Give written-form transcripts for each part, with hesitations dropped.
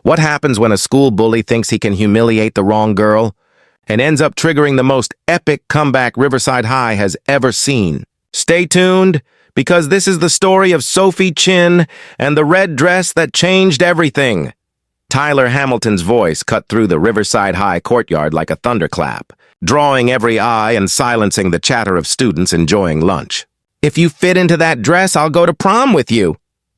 What happens when a school bully thinks he can humiliate the wrong girl and ends up triggering the most epic comeback Riverside High has ever seen? Stay tuned, because this is the story of Sophie Chin and the red dress that changed everything. Tyler Hamilton's voice cut through the Riverside High courtyard like a thunderclap, drawing every eye and silencing the chatter of students enjoying lunch. "If you fit into that dress, I'll go to prom with you,"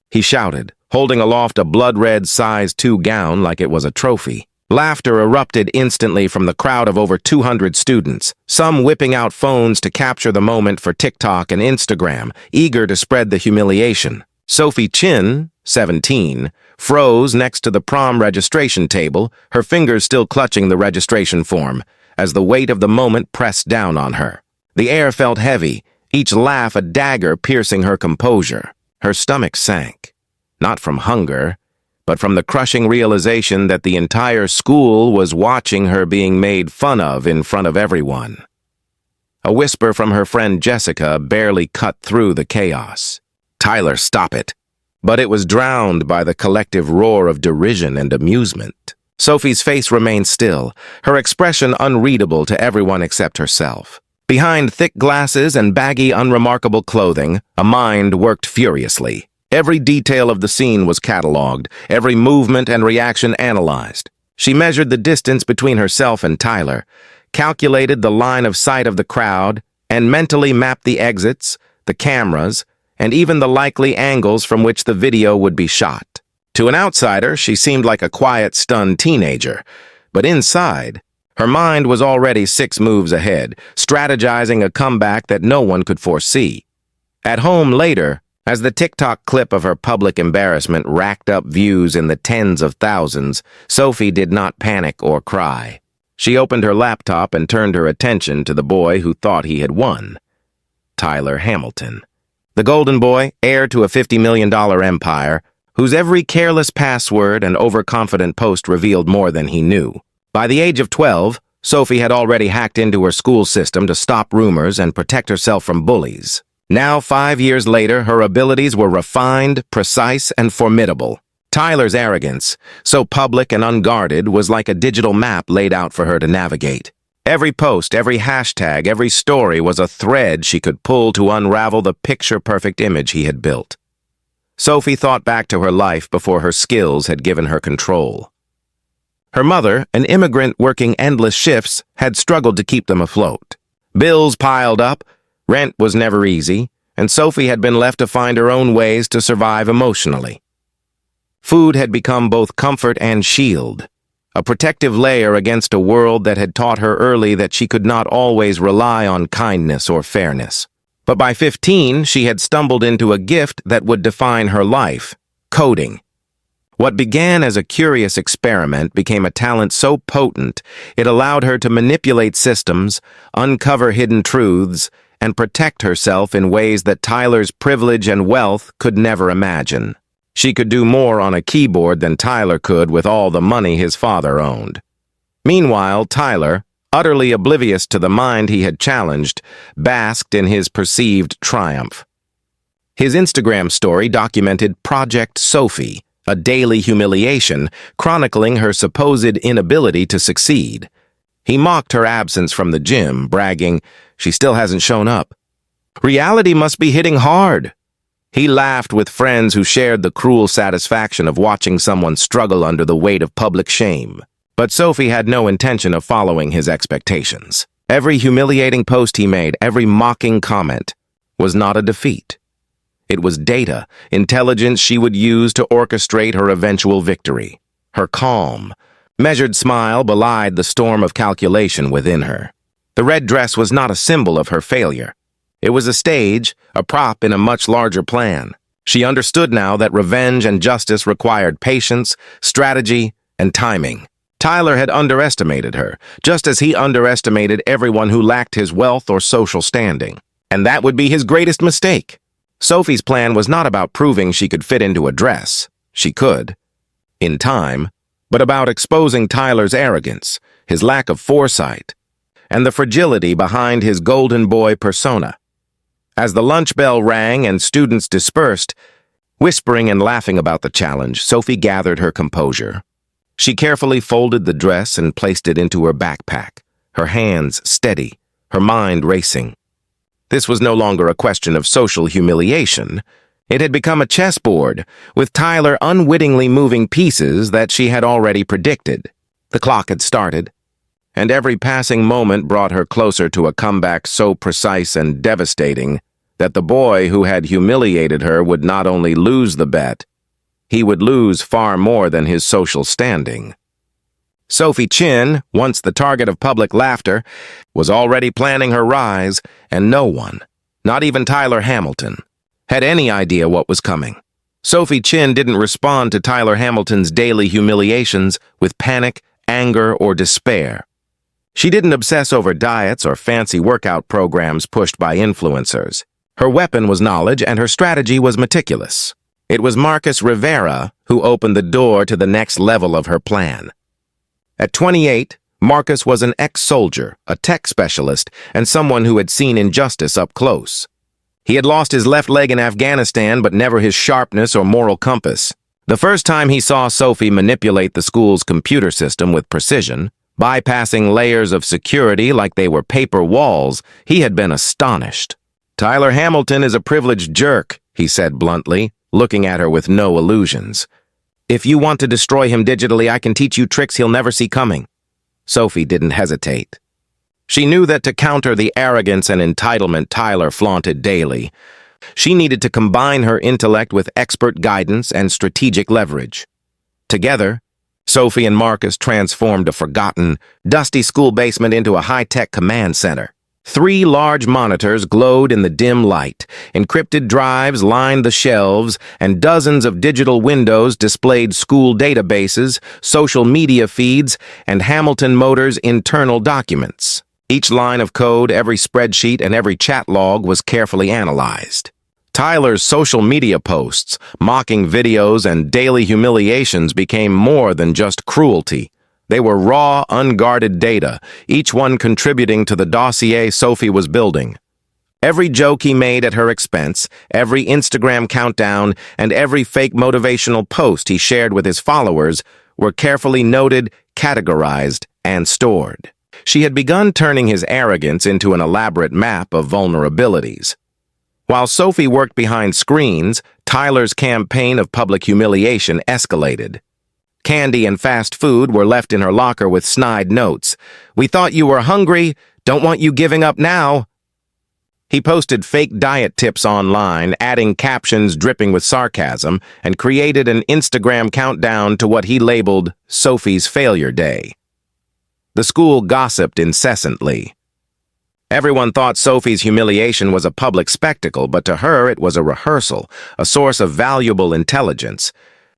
he shouted, holding aloft a blood-red size 2 gown like it was a trophy. Laughter erupted instantly from the crowd of over 200 students, some whipping out phones to capture the moment for TikTok and Instagram, eager to spread the humiliation. Sophie Chin, 17, froze next to the prom registration table, her fingers still clutching the registration form, as the weight of the moment pressed down on her. The air felt heavy, each laugh a dagger piercing her composure. Her stomach sank, not from hunger, but from the crushing realization that the entire school was watching her being made fun of in front of everyone. A whisper from her friend Jessica barely cut through the chaos. "Tyler, stop it." But it was drowned by the collective roar of derision and amusement. Sophie's face remained still, her expression unreadable to everyone except herself. Behind thick glasses and baggy, unremarkable clothing, a mind worked furiously. Every detail of the scene was catalogued, every movement and reaction analyzed. She measured the distance between herself and Tyler, calculated the line of sight of the crowd, and mentally mapped the exits, the cameras, and even the likely angles from which the video would be shot. To an outsider, she seemed like a quiet, stunned teenager, but inside, her mind was already 6 moves ahead, strategizing a comeback that no one could foresee. At home later, as the TikTok clip of her public embarrassment racked up views in the tens of thousands, Sophie did not panic or cry. She opened her laptop and turned her attention to the boy who thought he had won, Tyler Hamilton. The golden boy, heir to a $50 million empire, whose every careless password and overconfident post revealed more than he knew. By the age of 12, Sophie had already hacked into her school system to stop rumors and protect herself from bullies. Now, 5 years later, her abilities were refined, precise, and formidable. Tyler's arrogance, so public and unguarded, was like a digital map laid out for her to navigate. Every post, every hashtag, every story was a thread she could pull to unravel the picture-perfect image he had built. Sophie thought back to her life before her skills had given her control. Her mother, an immigrant working endless shifts, had struggled to keep them afloat. Bills piled up, rent was never easy, and Sophie had been left to find her own ways to survive emotionally. Food had become both comfort and shield, a protective layer against a world that had taught her early that she could not always rely on kindness or fairness. But by 15, she had stumbled into a gift that would define her life: coding. What began as a curious experiment became a talent so potent it allowed her to manipulate systems, uncover hidden truths, and protect herself in ways that Tyler's privilege and wealth could never imagine. She could do more on a keyboard than Tyler could with all the money his father owned. Meanwhile, Tyler, utterly oblivious to the mind he had challenged, basked in his perceived triumph. His Instagram story documented Project Sophie, a daily humiliation chronicling her supposed inability to succeed. He mocked her absence from the gym, bragging, "She still hasn't shown up. Reality must be hitting hard." He laughed with friends who shared the cruel satisfaction of watching someone struggle under the weight of public shame. But Sophie had no intention of following his expectations. Every humiliating post he made, every mocking comment, was not a defeat. It was data, intelligence she would use to orchestrate her eventual victory. Her calm, measured smile belied the storm of calculation within her. The red dress was not a symbol of her failure. It was a stage, a prop in a much larger plan. She understood now that revenge and justice required patience, strategy, and timing. Tyler had underestimated her, just as he underestimated everyone who lacked his wealth or social standing. And that would be his greatest mistake. Sophie's plan was not about proving she could fit into a dress. She could, in time, but about exposing Tyler's arrogance, his lack of foresight, and the fragility behind his golden boy persona. As the lunch bell rang and students dispersed, whispering and laughing about the challenge, Sophie gathered her composure. She carefully folded the dress and placed it into her backpack, her hands steady, her mind racing. This was no longer a question of social humiliation. It had become a chessboard, with Tyler unwittingly moving pieces that she had already predicted. The clock had started, and every passing moment brought her closer to a comeback so precise and devastating that the boy who had humiliated her would not only lose the bet, he would lose far more than his social standing. Sophie Chin, once the target of public laughter, was already planning her rise, and no one, not even Tyler Hamilton, had any idea what was coming. Sophie Chin didn't respond to Tyler Hamilton's daily humiliations with panic, anger, or despair. She didn't obsess over diets or fancy workout programs pushed by influencers. Her weapon was knowledge, and her strategy was meticulous. It was Marcus Rivera who opened the door to the next level of her plan. At 28, Marcus was an ex-soldier, a tech specialist, and someone who had seen injustice up close. He had lost his left leg in Afghanistan, but never his sharpness or moral compass. The first time he saw Sophie manipulate the school's computer system with precision, bypassing layers of security like they were paper walls, he had been astonished. "Tyler Hamilton is a privileged jerk," he said bluntly, looking at her with no illusions. "If you want to destroy him digitally, I can teach you tricks he'll never see coming." Sophie didn't hesitate. She knew that to counter the arrogance and entitlement Tyler flaunted daily, she needed to combine her intellect with expert guidance and strategic leverage. Together, Sophie and Marcus transformed a forgotten, dusty school basement into a high-tech command center. 3 large monitors glowed in the dim light, encrypted drives lined the shelves, and dozens of digital windows displayed school databases, social media feeds, and Hamilton Motors' internal documents. Each line of code, every spreadsheet, and every chat log was carefully analyzed. Tyler's social media posts, mocking videos, and daily humiliations became more than just cruelty. They were raw, unguarded data, each one contributing to the dossier Sophie was building. Every joke he made at her expense, every Instagram countdown, and every fake motivational post he shared with his followers were carefully noted, categorized, and stored. She had begun turning his arrogance into an elaborate map of vulnerabilities. While Sophie worked behind screens, Tyler's campaign of public humiliation escalated. Candy and fast food were left in her locker with snide notes. "We thought you were hungry. Don't want you giving up now." He posted fake diet tips online, adding captions dripping with sarcasm, and created an Instagram countdown to what he labeled Sophie's Failure Day. The school gossiped incessantly. Everyone thought Sophie's humiliation was a public spectacle, but to her it was a rehearsal, a source of valuable intelligence.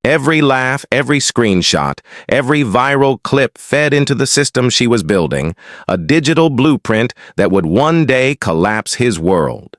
Every laugh, every screenshot, every viral clip fed into the system she was building, a digital blueprint that would one day collapse his world.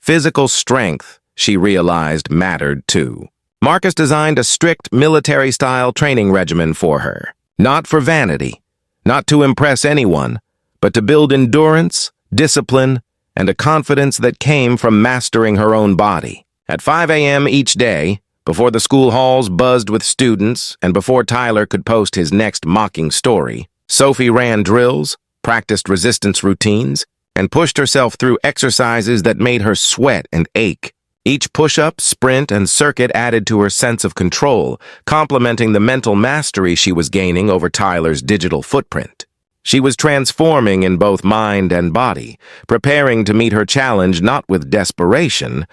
Physical strength, she realized, mattered too. Marcus designed a strict military-style training regimen for her. Not for vanity, not to impress anyone, but to build endurance, discipline, and a confidence that came from mastering her own body. At 5 a.m. each day, before the school halls buzzed with students, and before Tyler could post his next mocking story, Sophie ran drills, practiced resistance routines, and pushed herself through exercises that made her sweat and ache. Each push-up, sprint, and circuit added to her sense of control, complementing the mental mastery she was gaining over Tyler's digital footprint. She was transforming in both mind and body, preparing to meet her challenge not with desperation,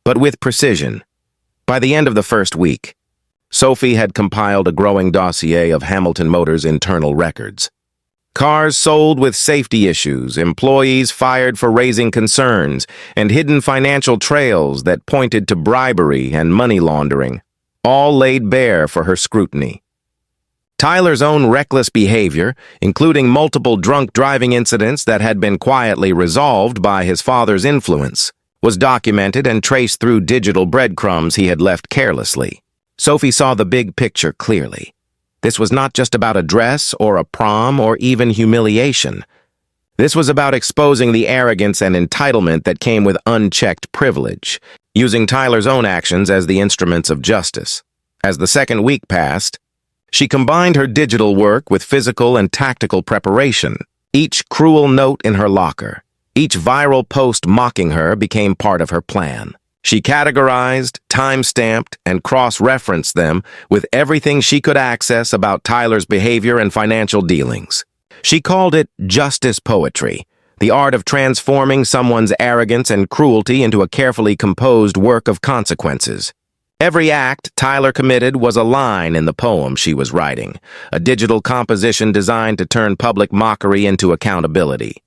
but with precision. By the end of the first week, Sophie had compiled a growing dossier of Hamilton Motors' internal records. Cars sold with safety issues, employees fired for raising concerns, and hidden financial trails that pointed to bribery and money laundering, all laid bare for her scrutiny. Tyler's own reckless behavior, including multiple drunk driving incidents that had been quietly resolved by his father's influence, was documented and traced through digital breadcrumbs he had left carelessly. Sophie saw the big picture clearly. This was not just about a dress or a prom or even humiliation. This was about exposing the arrogance and entitlement that came with unchecked privilege, using Tyler's own actions as the instruments of justice. As the second week passed, She combined her digital work with physical and tactical preparation. Each cruel note in her locker, each viral post mocking her became part of her plan. She categorized, time-stamped, and cross-referenced them with everything she could access about Tyler's behavior and financial dealings. She called it justice poetry, the art of transforming someone's arrogance and cruelty into a carefully composed work of consequences. Every act Tyler committed was a line in the poem she was writing, a digital composition designed to turn public mockery into accountability.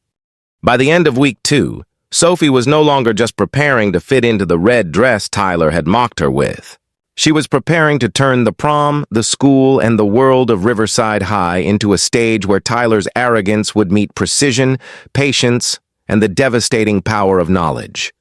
By the end of week 2, Sophie was no longer just preparing to fit into the red dress Tyler had mocked her with. She was preparing to turn the prom, the school, and the world of Riverside High into a stage where Tyler's arrogance would meet precision, patience, and the devastating power of knowledge.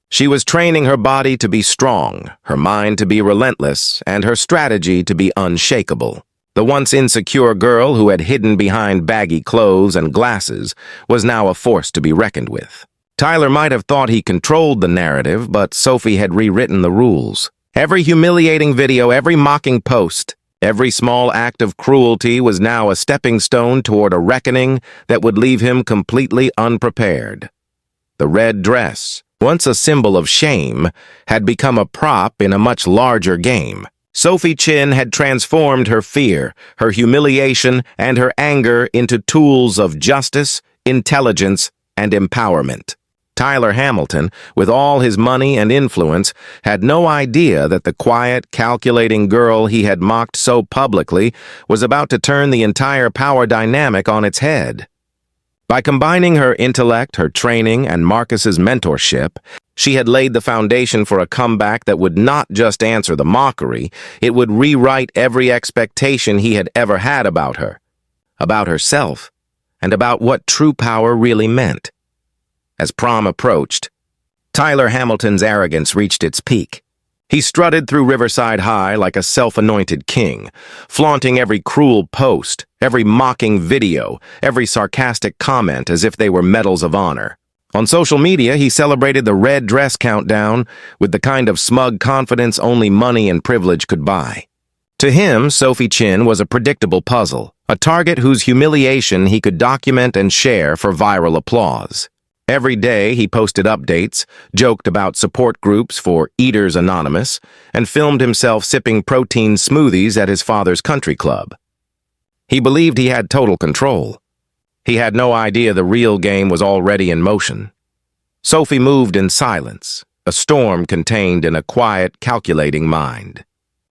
She was training her body to be strong, her mind to be relentless, and her strategy to be unshakable. The once insecure girl who had hidden behind baggy clothes and glasses was now a force to be reckoned with. Tyler might have thought he controlled the narrative, but Sophie had rewritten the rules. Every humiliating video, every mocking post, every small act of cruelty was now a stepping stone toward a reckoning that would leave him completely unprepared. The red dress, once a symbol of shame, had become a prop in a much larger game. Sophie Chin had transformed her fear, her humiliation, and her anger into tools of justice, intelligence, and empowerment. Tyler Hamilton, with all his money and influence, had no idea that the quiet, calculating girl he had mocked so publicly was about to turn the entire power dynamic on its head. By combining her intellect, her training, and Marcus's mentorship, she had laid the foundation for a comeback that would not just answer the mockery, it would rewrite every expectation he had ever had about her, about herself, and about what true power really meant. As prom approached, Tyler Hamilton's arrogance reached its peak. He strutted through Riverside High like a self-anointed king, flaunting every cruel post, every mocking video, every sarcastic comment as if they were medals of honor. On social media, he celebrated the red dress countdown with the kind of smug confidence only money and privilege could buy. To him, Sophie Chin was a predictable puzzle, a target whose humiliation he could document and share for viral applause. Every day, he posted updates, joked about support groups for Eaters Anonymous, and filmed himself sipping protein smoothies at his father's country club. He believed he had total control. He had no idea the real game was already in motion. Sophie moved in silence, a storm contained in a quiet, calculating mind.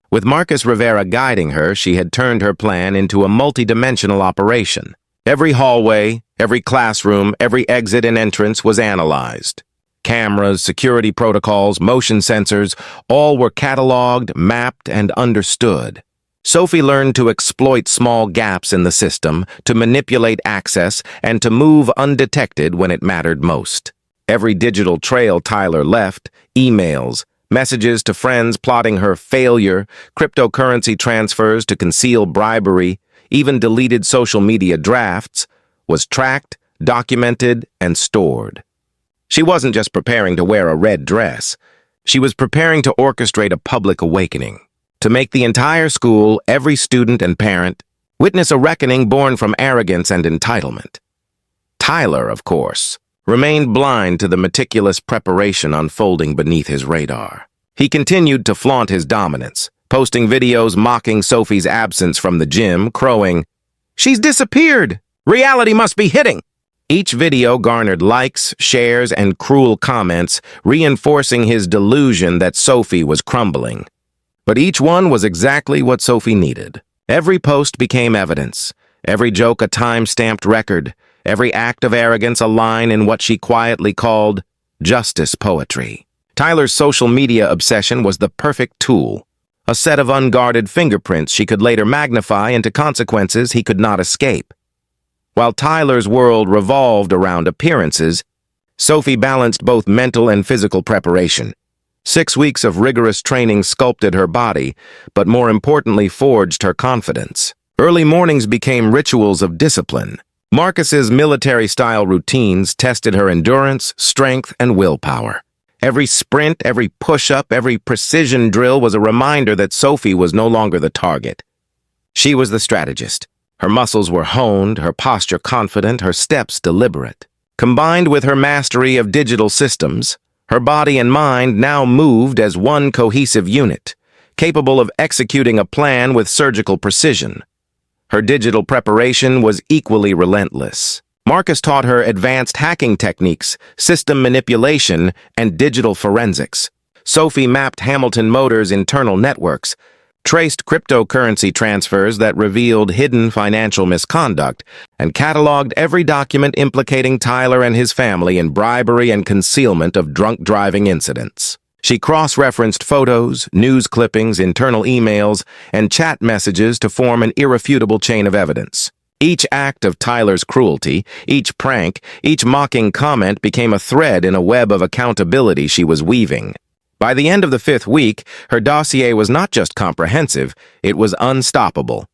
With Marcus Rivera guiding her, she had turned her plan into a multidimensional operation. Every hallway, every classroom, every exit and entrance was analyzed. Cameras, security protocols, motion sensors, all were cataloged, mapped, and understood. Sophie learned to exploit small gaps in the system, to manipulate access, and to move undetected when it mattered most. Every digital trail Tyler left, emails, messages to friends plotting her failure, cryptocurrency transfers to conceal bribery, even deleted social media drafts, was tracked, documented, and stored. She wasn't just preparing to wear a red dress. She was preparing to orchestrate a public awakening, to make the entire school, every student and parent, witness a reckoning born from arrogance and entitlement. Tyler, of course, remained blind to the meticulous preparation unfolding beneath his radar. He continued to flaunt his dominance, posting videos mocking Sophie's absence from the gym, crowing, "She's disappeared! Reality must be hitting!" Each video garnered likes, shares, and cruel comments, reinforcing his delusion that Sophie was crumbling. But each one was exactly what Sophie needed. Every post became evidence, every joke a time-stamped record, every act of arrogance a line in what she quietly called justice poetry. Tyler's social media obsession was the perfect tool, a set of unguarded fingerprints she could later magnify into consequences he could not escape. While Tyler's world revolved around appearances, Sophie balanced both mental and physical preparation. 6 weeks of rigorous training sculpted her body, but more importantly forged her confidence. Early mornings became rituals of discipline. Marcus's military-style routines tested her endurance, strength, and willpower. Every sprint, every push-up, every precision drill was a reminder that Sophie was no longer the target. She was the strategist. Her muscles were honed, her posture confident, her steps deliberate. Combined with her mastery of digital systems, her body and mind now moved as one cohesive unit, capable of executing a plan with surgical precision. Her digital preparation was equally relentless. Marcus taught her advanced hacking techniques, system manipulation, and digital forensics. Sophie mapped Hamilton Motors' internal networks, traced cryptocurrency transfers that revealed hidden financial misconduct, and cataloged every document implicating Tyler and his family in bribery and concealment of drunk driving incidents. She cross-referenced photos, news clippings, internal emails, and chat messages to form an irrefutable chain of evidence. Each act of Tyler's cruelty, each prank, each mocking comment became a thread in a web of accountability she was weaving. By the end of the 5th week, her dossier was not just comprehensive, it was unstoppable.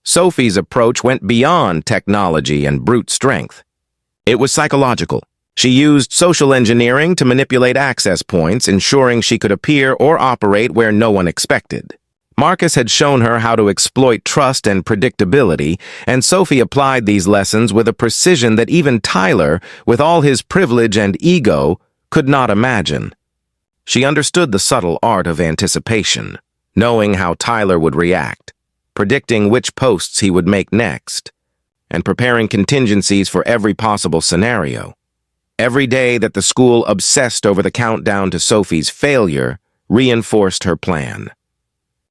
Sophie's approach went beyond technology and brute strength. It was psychological. She used social engineering to manipulate access points, ensuring she could appear or operate where no one expected. Marcus had shown her how to exploit trust and predictability, and Sophie applied these lessons with a precision that even Tyler, with all his privilege and ego, could not imagine. She understood the subtle art of anticipation, knowing how Tyler would react, predicting which posts he would make next, and preparing contingencies for every possible scenario. Every day that the school obsessed over the countdown to Sophie's failure reinforced her plan.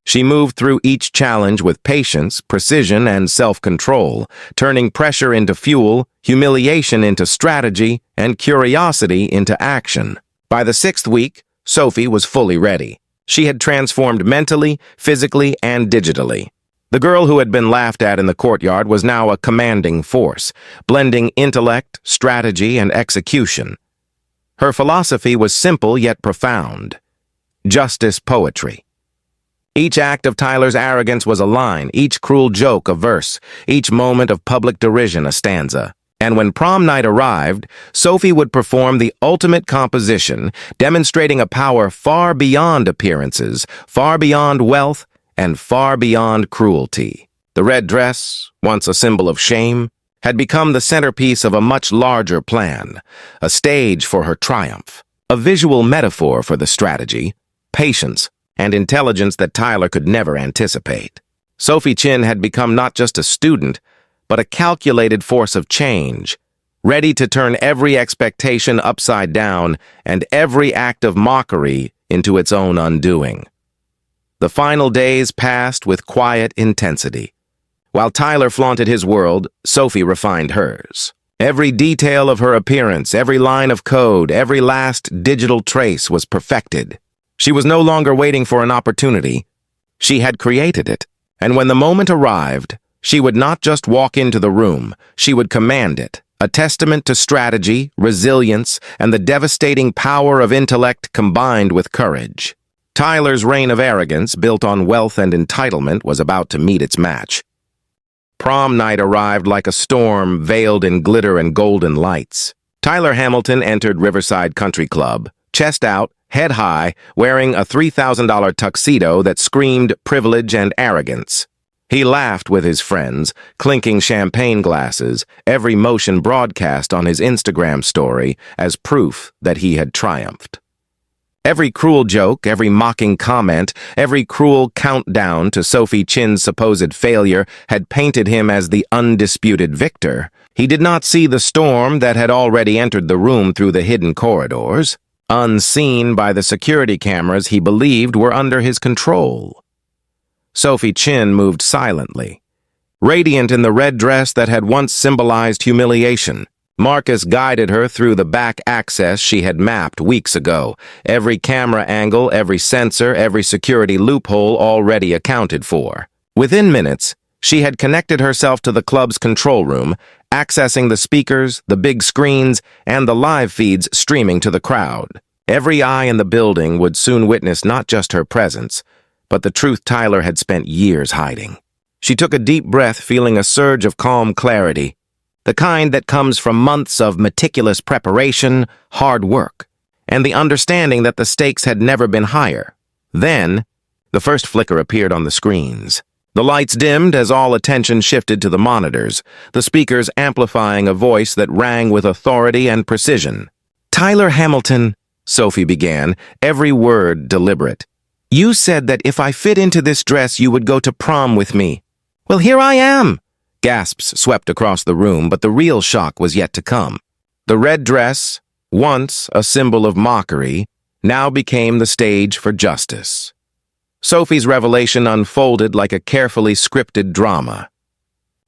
She moved through each challenge with patience, precision, and self-control, turning pressure into fuel, humiliation into strategy, and curiosity into action. By the 6th week, Sophie was fully ready. She had transformed mentally, physically, and digitally. The girl who had been laughed at in the courtyard was now a commanding force, blending intellect, strategy, and execution. Her philosophy was simple yet profound. Justice poetry. Each act of Tyler's arrogance was a line, each cruel joke a verse, each moment of public derision a stanza. And when prom night arrived, Sophie would perform the ultimate composition, demonstrating a power far beyond appearances, far beyond wealth, and far beyond cruelty. The red dress, once a symbol of shame, had become the centerpiece of a much larger plan, a stage for her triumph, a visual metaphor for the strategy, patience, and intelligence that Tyler could never anticipate. Sophie Chin had become not just a student, but a calculated force of change, ready to turn every expectation upside down and every act of mockery into its own undoing. The final days passed with quiet intensity. While Tyler flaunted his world, Sophie refined hers. Every detail of her appearance, every line of code, every last digital trace was perfected. She was no longer waiting for an opportunity. She had created it, and when the moment arrived, she would not just walk into the room, she would command it, a testament to strategy, resilience, and the devastating power of intellect combined with courage. Tyler's reign of arrogance, built on wealth and entitlement, was about to meet its match. Prom night arrived like a storm veiled in glitter and golden lights. Tyler Hamilton entered Riverside Country Club, chest out, head high, wearing a $3,000 tuxedo that screamed privilege and arrogance. He laughed with his friends, clinking champagne glasses, every motion broadcast on his Instagram story as proof that he had triumphed. Every cruel joke, every mocking comment, every cruel countdown to Sophie Chin's supposed failure had painted him as the undisputed victor. He did not see the storm that had already entered the room through the hidden corridors. Unseen by the security cameras he believed were under his control. Sophie Chin moved silently, radiant in the red dress that had once symbolized humiliation. Marcus guided her through the back access she had mapped weeks ago, every camera angle, every sensor, every security loophole already accounted for. Within minutes, she had connected herself to the club's control room, accessing the speakers, the big screens, and the live feeds streaming to the crowd. Every eye in the building would soon witness not just her presence, but the truth Tyler had spent years hiding. She took a deep breath, feeling a surge of calm clarity, the kind that comes from months of meticulous preparation, hard work, and the understanding that the stakes had never been higher. Then, the first flicker appeared on the screens. The lights dimmed as all attention shifted to the monitors, the speakers amplifying a voice that rang with authority and precision. "Tyler Hamilton," Sophie began, every word deliberate. "You said that if I fit into this dress, you would go to prom with me." "Well, here I am!" Gasps swept across the room, but the real shock was yet to come. The red dress, once a symbol of mockery, now became the stage for justice. Sophie's revelation unfolded like a carefully scripted drama.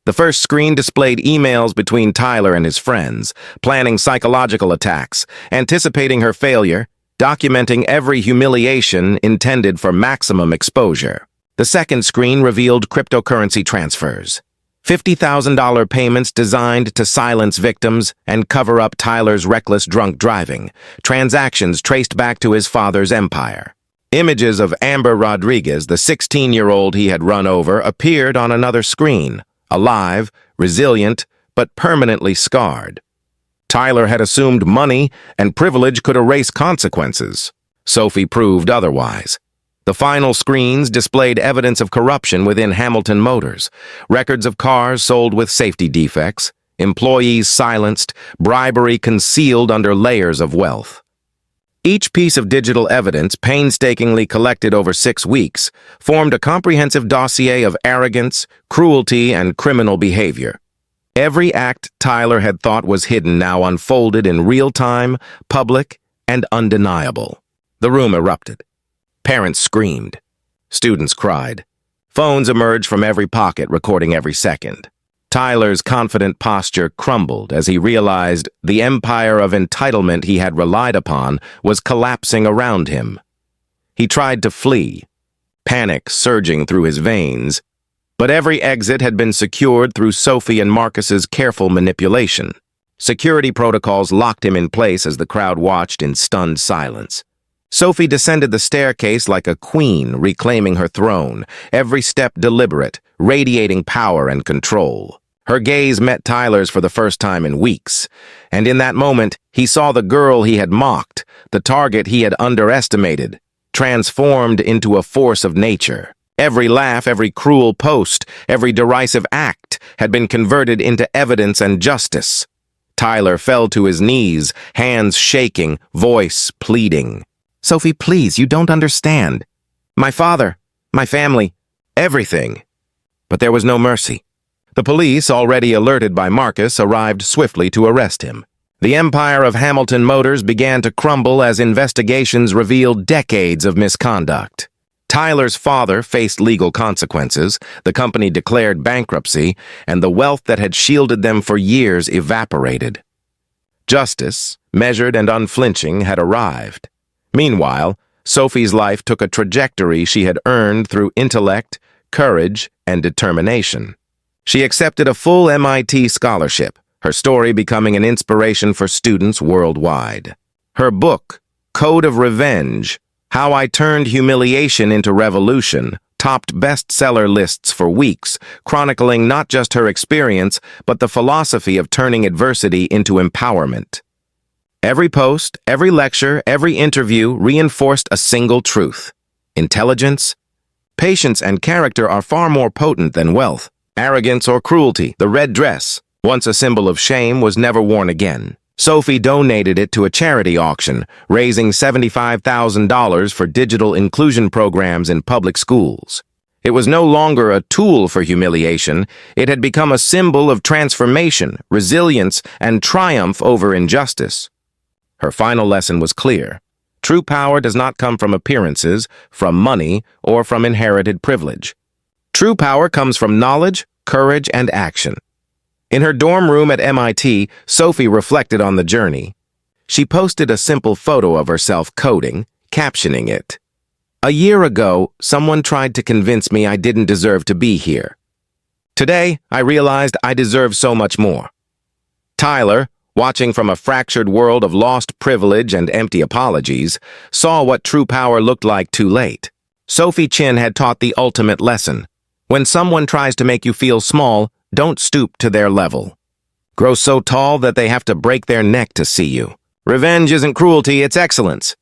The first screen displayed emails between Tyler and his friends, planning psychological attacks, anticipating her failure, documenting every humiliation intended for maximum exposure. The second screen revealed cryptocurrency transfers, $50,000 payments designed to silence victims and cover up Tyler's reckless drunk driving, transactions traced back to his father's empire. Images of Amber Rodriguez, the 16-year-old he had run over, appeared on another screen, alive, resilient, but permanently scarred. Tyler had assumed money and privilege could erase consequences. Sophie proved otherwise. The final screens displayed evidence of corruption within Hamilton Motors, records of cars sold with safety defects, employees silenced, bribery concealed under layers of wealth. Each piece of digital evidence, painstakingly collected over 6 weeks, formed a comprehensive dossier of arrogance, cruelty, and criminal behavior. Every act Tyler had thought was hidden now unfolded in real time, public, and undeniable. The room erupted. Parents screamed. Students cried. Phones emerged from every pocket, recording every second. Tyler's confident posture crumbled as he realized the empire of entitlement he had relied upon was collapsing around him. He tried to flee, panic surging through his veins, but every exit had been secured through Sophie and Marcus's careful manipulation. Security protocols locked him in place as the crowd watched in stunned silence. Sophie descended the staircase like a queen reclaiming her throne, every step deliberate, radiating power and control. Her gaze met Tyler's for the first time in weeks, and in that moment, he saw the girl he had mocked, the target he had underestimated, transformed into a force of nature. Every laugh, every cruel post, every derisive act had been converted into evidence and justice. Tyler fell to his knees, hands shaking, voice pleading. "Sophie, please, you don't understand. My father, my family, everything." But there was no mercy. The police, already alerted by Marcus, arrived swiftly to arrest him. The empire of Hamilton Motors began to crumble as investigations revealed decades of misconduct. Tyler's father faced legal consequences, the company declared bankruptcy, and the wealth that had shielded them for years evaporated. Justice, measured and unflinching, had arrived. Meanwhile, Sophie's life took a trajectory she had earned through intellect, courage, and determination. She accepted a full MIT scholarship, her story becoming an inspiration for students worldwide. Her book, Code of Revenge, How I Turned Humiliation into Revolution, topped bestseller lists for weeks, chronicling not just her experience, but the philosophy of turning adversity into empowerment. Every post, every lecture, every interview reinforced a single truth. Intelligence, patience, and character are far more potent than wealth. Arrogance or cruelty, the red dress, once a symbol of shame, was never worn again. Sophie donated it to a charity auction, raising $75,000 for digital inclusion programs in public schools. It was no longer a tool for humiliation. It had become a symbol of transformation, resilience, and triumph over injustice. Her final lesson was clear. True power does not come from appearances, from money, or from inherited privilege. True power comes from knowledge, courage, and action. In her dorm room at MIT, Sophie reflected on the journey. She posted a simple photo of herself coding, captioning it, "A year ago, someone tried to convince me I didn't deserve to be here. Today, I realized I deserve so much more." Tyler, watching from a fractured world of lost privilege and empty apologies, saw what true power looked like too late. Sophie Chin had taught the ultimate lesson. When someone tries to make you feel small, don't stoop to their level. Grow so tall that they have to break their neck to see you. Revenge isn't cruelty, it's excellence.